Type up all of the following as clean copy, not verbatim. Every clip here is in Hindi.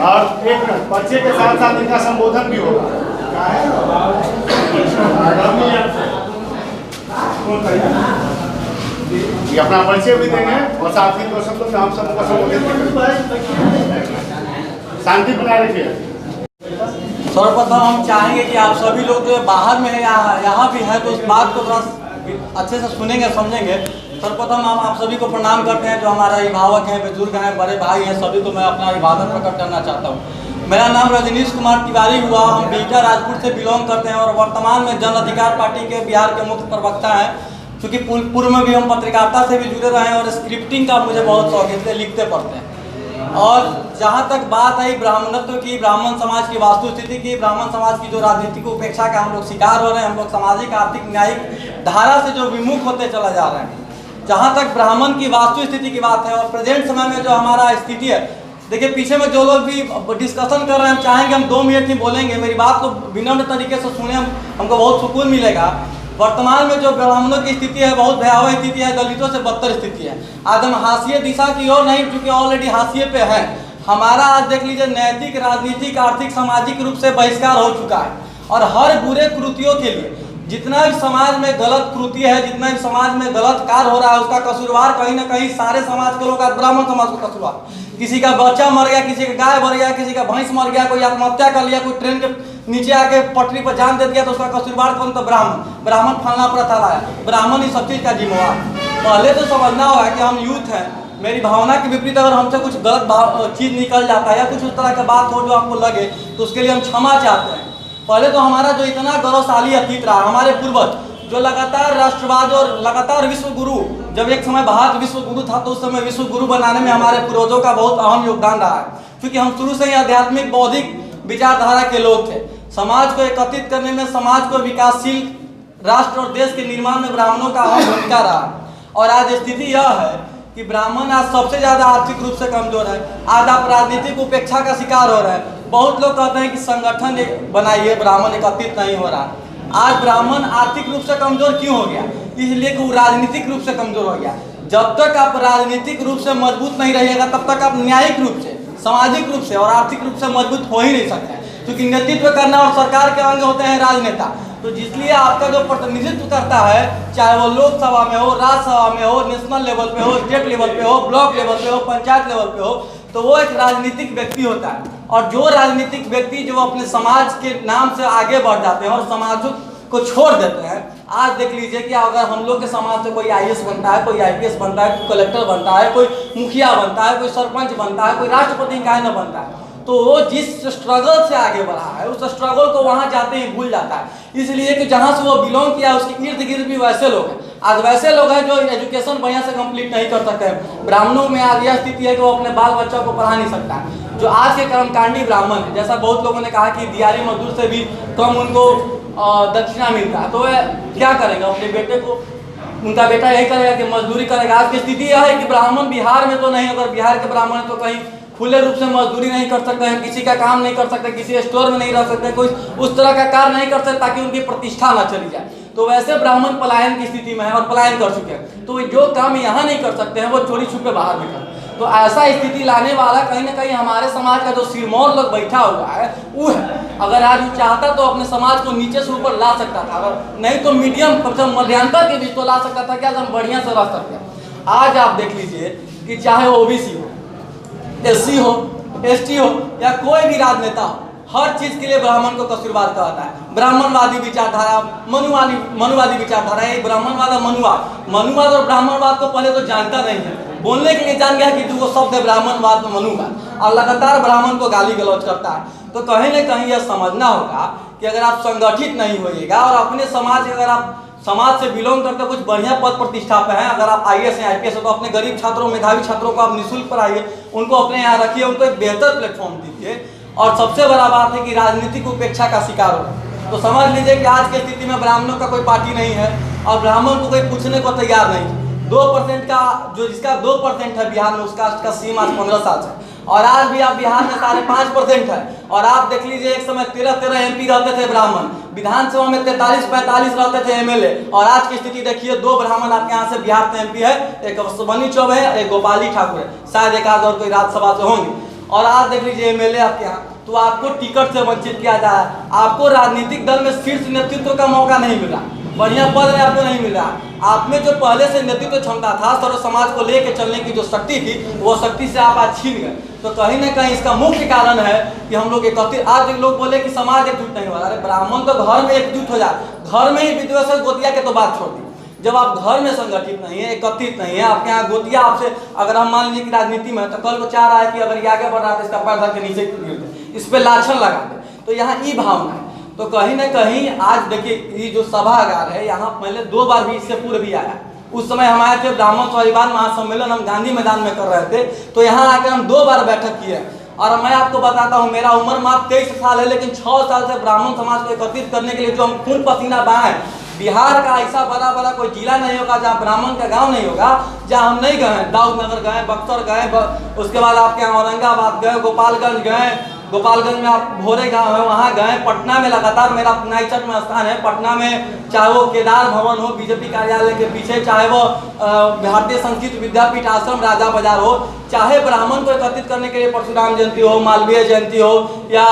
और एक पर्चे के साथ साथ इनका संबोधन भी होगा। ये अपना परिचय भी देंगे और साथ ही दो शब्दों में हम सबको संबोधित करेंगे। शांति बनाए रखिए। सर्वप्रथम हम चाहेंगे कि आप सभी लोग जो बाहर में है यहाँ भी है तो उस बात को थोड़ा अच्छे से सुनेंगे समझेंगे। सर्वप्रथम हम आप सभी को प्रणाम करते हैं, जो हमारा अभिभावक हैं, बुजुर्ग हैं, बड़े भाई हैं, सभी को मैं अपना अभिवादन प्रकट करना चाहता हूँ। मेरा नाम रजनीश कुमार तिवारी हुआ। हम बिहटा राजपुर से बिलोंग करते हैं और वर्तमान में जन अधिकार पार्टी के बिहार के मुख्य प्रवक्ता हैं। क्योंकि पूर्व में भी हम पत्रकारिता से भी जुड़े रहे हैं और स्क्रिप्टिंग का मुझे बहुत शौक है, इसलिए लिखते पढ़ते हैं। और जहाँ तक बात आई ब्राह्मणत्व की, ब्राह्मण समाज की वास्तुस्थिति की, ब्राह्मण समाज की जो राजनीतिक उपेक्षा का हम लोग शिकार हो रहे हैं, हम लोग सामाजिक आर्थिक न्यायिक धारा से जो विमुख होते चला जा रहे हैं। जहाँ तक ब्राह्मण की वास्तुस्थिति की बात है और प्रेजेंट समय में जो हमारा स्थिति है, देखिए पीछे में जो लोग भी डिस्कशन कर रहे हैं, हम चाहेंगे हम 2 मिनट ही बोलेंगे, मेरी बात को विनम्र तरीके से सुने, हमको बहुत सुकून मिलेगा। वर्तमान में जो ब्राह्मणों की स्थिति है बहुत भयावह स्थिति है, दलितों से बदतर स्थिति है। आज हम हाशिए दिशा की ओर नहीं, चूंकि ऑलरेडी हाशिए पे है। हमारा आज देख लीजिए नैतिक, राजनीतिक, आर्थिक, सामाजिक रूप से बहिष्कार हो चुका है और हर बुरे कृतियों के लिए जितना भी समाज में गलत कृति है, जितना भी समाज में गलत कार्य हो रहा है, उसका कसूरवार कहीं ना कहीं सारे समाज के लोग, ब्राह्मण समाज को कसूरवार। किसी का बच्चा मर गया, किसी का गाय मर गया, किसी का भैंस मर गया, कोई आत्महत्या कर लिया, कोई ट्रेन के नीचे आके पटरी पर जान दे दिया, तो उसका कसूरवार कौन? तो ब्राह्मण फलना प्रथा लाया, ब्राह्मण ही सब चीज का जिम्मेवार। पहले तो समझना होगा कि हम यूथ हैं, मेरी भावना के विपरीत अगर हमसे कुछ गलत चीज निकल जाता है या कुछ उस तरह की बात हो जो आपको लगे, तो उसके लिए हम क्षमा चाहते हैं। पहले तो हमारा जो इतना गौरवशाली अतीत रहा, हमारे पूर्वज जो लगातार राष्ट्रवाद और लगातार विश्व गुरु, जब एक समय भारत विश्व गुरु था तो उस समय विश्व गुरु बनाने में हमारे पूर्वजों का बहुत अहम योगदान रहा है। क्योंकि हम शुरू से ही आध्यात्मिक बौद्धिक विचारधारा के लोग थे। समाज को एकत्रित करने में, समाज को विकासशील राष्ट्र और देश के निर्माण में ब्राह्मणों का अहम भूमिका रहा। और आज स्थिति यह है कि ब्राह्मण आज सबसे ज्यादा आर्थिक रूप से कमजोर है। आज आप राजनीतिक उपेक्षा का शिकार हो रहे हैं। बहुत लोग कहते हैं कि संगठन बनाइए, ब्राह्मण एकत्रित नहीं हो रहा। आज ब्राह्मण आर्थिक रूप से कमजोर क्यों हो गया? इसलिए कि वो राजनीतिक रूप से कमजोर हो गया। जब तक आप राजनीतिक रूप से मजबूत नहीं रहिएगा, तब तक आप न्यायिक रूप से, सामाजिक रूप से और आर्थिक रूप से मजबूत हो ही नहीं सकते हैं। क्योंकि नेतृत्व करना और सरकार के अंग होते हैं राजनेता। तो जिसलिए आपका जो प्रतिनिधित्व करता है, चाहे वो लोकसभा में हो, राज्यसभा में हो, नेशनल लेवल पे हो, स्टेट लेवल पे हो, ब्लॉक लेवल पे हो, पंचायत लेवल पे हो, तो वो एक राजनीतिक व्यक्ति होता है। और जो राजनीतिक व्यक्ति जो अपने समाज के नाम से आगे बढ़ जाते हैं और समाज को छोड़ देते हैं। आज देख लीजिए कि अगर हम लोग के समाज से कोई IAS बनता है, कोई IPS बनता है, कोई कलेक्टर बनता है, कोई मुखिया बनता है, कोई सरपंच बनता है, कोई राष्ट्रपति काहे न बनता है, तो वो जिस स्ट्रगल से आगे बढ़ा है उस स्ट्रगल को वहां जाते ही भूल जाता है। इसलिए कि जहां से वो बिलोंग किया उसके इर्द गिर्द भी वैसे लोग हैं। आज वैसे लोग हैं जो एजुकेशन बढ़िया से कंप्लीट नहीं कर सकते हैं। ब्राह्मणों में आज यह स्थिति है कि वो अपने बाल बच्चों को पढ़ा नहीं सकता है। जो आज के कर्मकांडी ब्राह्मण है, जैसा बहुत लोगों ने कहा कि दिहाड़ी मजदूर से भी कम उनको दक्षिणा मिलता है, तो वह क्या करेगा? अपने बेटे को, उनका बेटा यही करेगा कि मजदूरी करेगा। आज की स्थिति यह है कि ब्राह्मण बिहार में तो नहीं, अगर बिहार के ब्राह्मण तो कहीं खुले रूप से मजदूरी नहीं कर सकते हैं, किसी का काम नहीं कर सकते, किसी स्टोर में नहीं रह सकते, कोई उस तरह का कार्य नहीं कर सकते ताकि उनकी प्रतिष्ठा ना चली जाए। तो वैसे ब्राह्मण पलायन की स्थिति में है और पलायन कर चुके हैं। तो जो काम यहाँ नहीं कर सकते हैं वो चोरी छुपे बाहर भी कर। तो ऐसा स्थिति लाने वाला कहीं ना कहीं हमारे समाज का जो सिरमौर लोग बैठा हुआ है वो है। अगर आज वो चाहता तो अपने समाज को नीचे से ऊपर ला सकता था, अगर नहीं तो मीडियम मध्यांतर के बीच तो ला सकता था कि आज हम बढ़िया से रह सकते हैं। आज आप देख लीजिए कि चाहे OBC हो, SC हो, ST हो या कोई भी राजनेता हो, हर चीज के लिए ब्राह्मण को कसूरवार कहता है। ब्राह्मणवादी विचारधारा, मनुवादी विचारधारा, ये ब्राह्मणवाद और मनुवाद और ब्राह्मणवाद को पहले तो जानता नहीं है, बोलने के लिए जान गया कि जो शब्द है ब्राह्मणवाद में मनुवाद, और लगातार ब्राह्मण को गाली गलौज करता है। तो कहीं ना कहीं यह समझना होगा कि अगर आप संगठित नहीं होइएगा और अपने समाज, अगर आप समाज से बिलोंग करते कुछ बढ़िया पद प्रतिष्ठा पे हैं, अगर आप IAS हैं, IPS हो, तो अपने गरीब छात्रों, मेधावी छात्रों को आप निःशुल्क पढ़ाइए, उनको अपने यहाँ रखिए, उनको एक बेहतर प्लेटफॉर्म दीजिए। और सबसे बड़ा बात है कि राजनीतिक उपेक्षा का शिकार हो। तो समझ लीजिए कि आज की स्थिति में ब्राह्मणों का कोई पार्टी नहीं है और ब्राह्मण को कोई पूछने को तैयार नहीं। 2% का जो जिसका 2% है बिहार में, उसका सीमा 15 साल से, और आज भी आप बिहार में 5.5% है। और आप देख लीजिए एक समय 13 MP रहते थे ब्राह्मण, विधानसभा में 43-45 रहते थे MLA, और आज की स्थिति देखिए 2 ब्राह्मण आपके यहाँ से बिहार से MP है, एक बनी चौबे है, एक गोपाली ठाकुर है, शायद एक आध और कोई राज्यसभा से होंगे। और आज देख लीजिए एमएलए आपके यहाँ, तो आपको टिकट से वंचित किया जा रहा है, आपको राजनीतिक दल में शीर्ष नेतृत्व का मौका नहीं मिला, बढ़िया पद में आपको नहीं मिला। आप में जो पहले से नेतृत्व क्षमता था, सर्व समाज को लेकर चलने की जो शक्ति थी, वो शक्ति से आप आज छीन गए। तो कहीं ना कहीं इसका मुख्य कारण है कि हम लोग एकत्रित, आज लोग बोले कि समाज एकजुट नहीं हो रहा। अरे ब्राह्मण तो घर में एकजुट हो जाए, घर में ही विद्वेष गोतिया के तो बात छोड़ दी। जब आप घर में संगठित नहीं है, एकत्रित नहीं है, आपके यहाँ गोतिया आपसे, अगर हम मान लीजिए कि राजनीति में तो कल को चाह रहा है कि अगर ये आगे बढ़ रहा है तो इसका पैर धर के नीचे गिर दे, इस पर लाछन लगा दे, तो यहाँ ई भावना है। तो कहीं ना कहीं आज देखिए ये जो सभागार है, यहाँ पहले 2 बार भी इससे पूर्व भी आया। उस समय हम आए थे ब्राह्मण स्वाभिमान महासम्मेलन, हम गांधी मैदान में कर रहे थे, तो यहाँ आकर हम 2 बार बैठक किए। और मैं आपको बताता हूँ, मेरा उम्र मात्र 23 साल है, लेकिन 6 साल से ब्राह्मण समाज को एकत्रित करने के लिए जो हम खून पसीना बहाए, बिहार का ऐसा बड़ा बड़ा कोई जिला नहीं होगा जहाँ ब्राह्मण का गांव नहीं होगा, जहाँ हम नहीं गए। दाऊद नगर गए, बक्सर गए, उसके बाद आपके यहाँ औरंगाबाद गए, गोपालगंज गए, गोपालगंज में आप भोरे गाँव है वहाँ गए, पटना में लगातार मेरा नाइचट में स्थान है। पटना में चाहे वो केदार भवन हो बीजेपी कार्यालय के पीछे, चाहे वो भारतीय संस्कृत विद्यापीठ आश्रम राजा बाजार हो, चाहे ब्राह्मण को एकत्रित करने के लिए परशुराम जयंती हो, मालवीय जयंती हो, या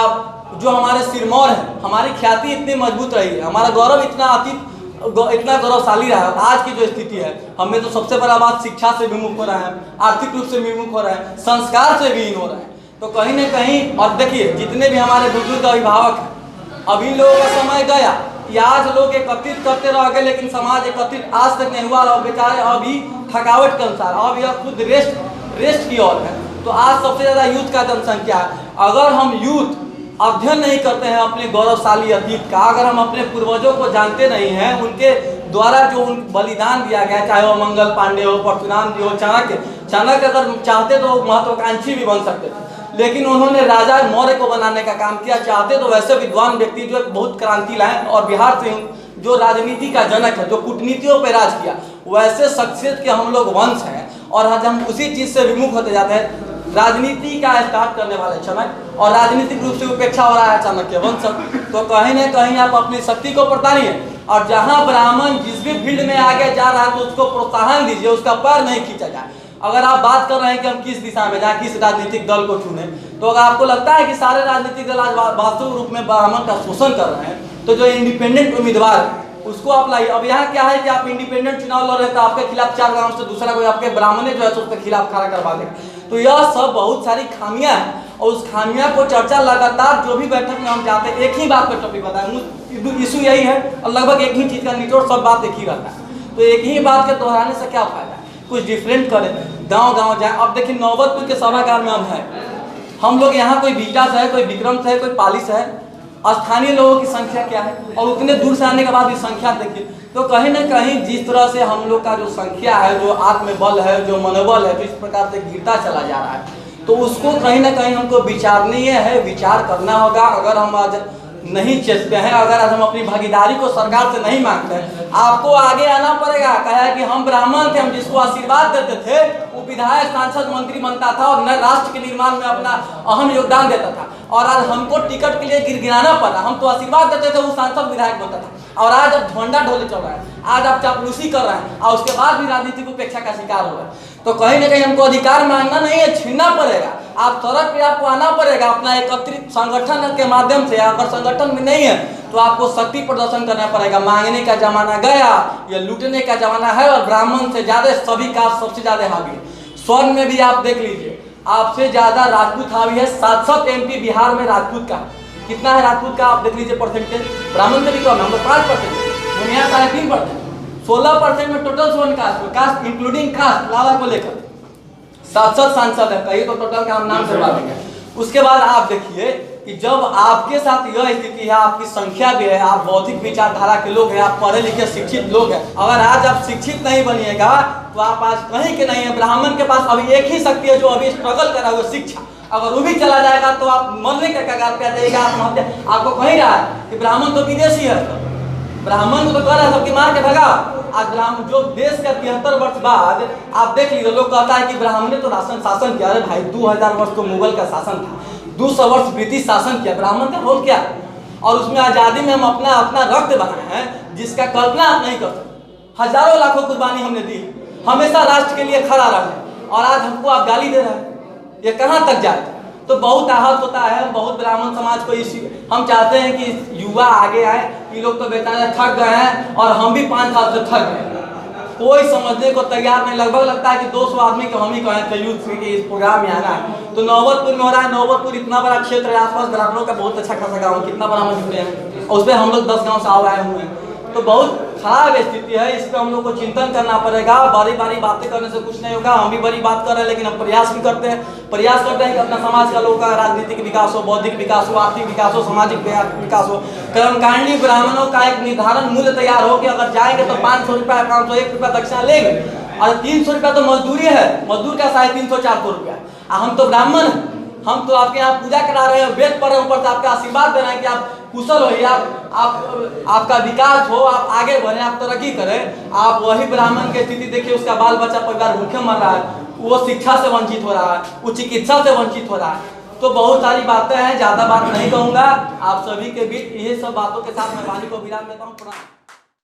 जो हमारे सिरमौर है, हमारी ख्याति इतनी मजबूत रही है, हमारा गौरव इतना गौरवशाली रहा है। आज की जो स्थिति है, हमें तो सबसे बड़ा बात शिक्षा से विमुख हो रहा है, आर्थिक रूप से विमुख हो रहा है, संस्कार से विहीन हो रहा है। तो कहीं ना कहीं, और देखिए जितने भी हमारे बुजुर्ग अभिभावक हैं, अभी लोगों का समय गया कि आज लोग एकत्रित करते रह गए, लेकिन समाज एकत्रित आज तक नहीं हुआ, और बेचारे अभी थकावट के अनुसार अब यह खुद रेस्ट की ओर है। तो आज सबसे ज़्यादा यूथ का जनसंख्या है। अगर हम यूथ अध्ययन नहीं करते हैं अपने गौरवशाली अतीत का, अगर हम अपने पूर्वजों को जानते नहीं हैं, उनके द्वारा जो बलिदान दिया गया, चाहे वो मंगल पांडे हो, परशुराम जी हो, चाणक्य अगर चाहते तो महत्वाकांक्षी भी बन सकते थे, लेकिन उन्होंने राजा मौर्य को बनाने का काम किया। चाहते तो वैसे विद्वान व्यक्ति जो बहुत क्रांति लाए, और बिहार से जो राजनीति का जनक है, जो कूटनीतियों पर राज किया, वैसे शख्सियत के हम लोग वंश हैं। और आज हम उसी चीज़ से विमुख होते जाते हैं। राजनीति का स्टार्ट करने वाले समय, और राजनीतिक रूप से उपेक्षा हो रहा है चाणक्य वंश। तो कहीं ना कहीं आप अपनी शक्ति को प्रताड़िए, और जहाँ ब्राह्मण जिस भी फील्ड में आगे जा रहा है तो उसको प्रोत्साहन दीजिए, उसका पैर नहीं खींचा जाए। अगर आप बात कर रहे हैं कि हम किस दिशा में जाए, किस राजनीतिक दल को चुने, तो अगर आपको लगता है कि सारे राजनीतिक दल आज वास्तविक रूप में ब्राह्मण का शोषण कर रहे हैं, तो जो इंडिपेंडेंट उम्मीदवार है उसको आप लाइए। अब यहाँ क्या है कि आप इंडिपेंडेंट चुनाव लड़ रहे हैं, तो आपके खिलाफ 4 गांव से दूसरा कोई आपके ब्राह्मण जो है उसके खिलाफ खड़ा करवा देगा। तो यह सब बहुत सारी खामियां हैं, और उस खामियां को चर्चा लगातार जो भी बैठक में हम जाते हैं, एक ही बात पर टॉपिक बताएं, इशू यही है, और लगभग एक ही चीज़ का निचोड़, सब बात एक ही रहता है। तो एक ही बात के दोहराने से क्या फायदा है, कुछ डिफरेंट करें, गांव जाए। अब देखिए नौबतपुर के सभागार में हम हैं, हम लोग यहाँ कोई बीटा से है, कोई विक्रम से है, कोई पाली से है, स्थानीय लोगों की संख्या क्या है, और उतने दूर से आने के बाद भी संख्या देखिए। तो कहीं ना कहीं जिस तरह से हम लोग का जो संख्या है, जो आत्मबल है, जो मनोबल है, जो इस प्रकार से गिरता चला जा रहा है, तो उसको कहीं ना कहीं हमको विचारणीय है, विचार करना होगा। अगर हम आज नहीं चेतते हैं, अगर आज हम अपनी भागीदारी को सरकार से नहीं मांगते हैं, आपको आगे आना पड़ेगा। कहा है कि हम ब्राह्मण थे, हम जिसको आशीर्वाद देते थे वो विधायक, सांसद, मंत्री बनता था, और न राष्ट्र के निर्माण में अपना अहम योगदान देता था। और आज हमको टिकट के लिए गिरगिराना पड़ा, हम तो आशीर्वाद देते थे, वो सांसद विधायक बनता था, और आज अब झंडा ढोले चल रहा है, आज आप चापलूसी कर रहे हैं, और उसके बाद भी राजनीतिक उपेक्षा का शिकार हो रहा है। तो कहीं ना कहीं हमको अधिकार मांगना नहीं है, छीनना पड़ेगा। आप सड़क पे आपको आना पड़ेगा अपना एकत्रित संगठन के माध्यम से। अगर संगठन में नहीं है तो आपको शक्ति प्रदर्शन करना पड़ेगा। मांगने का जमाना गया, ये लूटने का जमाना है, और ब्राह्मण से ज्यादा सभी कास्ट सबसे ज्यादा हावी है। स्वर्ण में भी आप देख लीजिए, आपसे ज्यादा राजपूत हावी है। 700 MP बिहार में राजपूत का कितना है, राजपूत का आप देख लीजिए परसेंटेज, ब्राह्मण से भी कम है, हम लोग 5%, हम यहाँ 3.5%। 16% में टोटल स्वर्ण कास्ट इंक्लूडिंग कास्ट लावा को लेकर 700 सांसद है, कहिए तो टोटल का हम नाम करवा देंगे। उसके बाद आप देखिए कि जब आपके साथ यह स्थिति है, आपकी संख्या भी है, आप बौद्धिक विचारधारा के लोग हैं, आप पढ़े लिखे शिक्षित लोग हैं, अगर आज आप शिक्षित नहीं बनिएगा तो आप आज कहीं के नहीं है। ब्राह्मण के पास अभी एक ही शक्ति है जो अभी स्ट्रगल कर रहा है, वो शिक्षा। अगर वो भी चला जाएगा तो आप मरने के कगार पे आ जाएगा, आत्महत्या। आपको कहीं रहा है कि ब्राह्मण तो विदेशी है, ब्राह्मण को तो कर रहा है सबकी मार के भगा। आज ब्राह्मण जो देश का 73 वर्ष बाद आप देख लीजिए, लोग कहता है कि ब्राह्मण ने तो शासन किया। अरे भाई 2000 वर्ष तो मुगल का शासन था, 200 वर्ष ब्रिटिश शासन किया, ब्राह्मण का रोल क्या? और उसमें आज़ादी में हम अपना रक्त बहाए हैं जिसका कल्पना आप नहीं कर सकते। हजारों लाखों कुर्बानी हमने दी, हमेशा राष्ट्र के लिए खड़ा रहे, और आज हमको आप गाली दे रहे हैं, ये कहाँ तक जाए? तो बहुत आहत होता है। बहुत ब्राह्मण समाज को इस हम चाहते हैं कि युवा आगे आए। ये लोग तो बेचारे थक गए हैं और हम भी 5 साल से थक गए, कोई समझने को तैयार नहीं। लगभग लगता है कि 200 आदमी को हम ही कहें थे यूथ के इस प्रोग्राम में आना है। तो नौबतपुर में हो रहा है। नौबतपुर इतना बड़ा क्षेत्र है, आसपास ग्रामीणों का बहुत अच्छा खासा गाँव, कितना बड़ा मजबूत है, और उसमें हम लोग 10 गाँव से आए हुए हैं। तो बहुत खराब स्थिति है। इस पर हम लोग को चिंतन करना पड़ेगा। बारी बारी बातें करने से कुछ नहीं होगा। हम भी बड़ी बात कर रहे हैं, लेकिन हम प्रयास भी करते हैं कि अपना समाज का लोगों का राजनीतिक विकास हो, बौद्धिक विकास हो, आर्थिक विकास हो, सामाजिक विकास हो। कर्मकांडी ब्राह्मणों का एक निर्धारण मूल्य तैयार हो कि अगर जाएंगे तो 500 रुपया, 501 रुपया दक्षिणा लेंगे, और 300 रुपया तो मजदूरी है, मजदूर का 350-400 रुपया। हम तो ब्राह्मण हैं, हम तो आपके यहाँ पूजा करा रहे हैं, वेद पढ़ रहे हैं, ऊपर से आपका आशीर्वाद दे रहे हैं कि आप कुशल होइए, आपका विकास हो, आप आगे बढ़े, आप तरक्की करें। आप वही ब्राह्मण की स्थिति देखिए, उसका बाल बच्चा परिवार भूखे मर रहा है, वो शिक्षा से वंचित हो रहा है, वो चिकित्सा से वंचित हो रहा है। तो बहुत सारी बातें हैं, ज़्यादा बात नहीं कहूँगा। आप सभी के बीच यही सब बातों के साथ मैं वाणी को विराम देता हूँ। प्रणाम।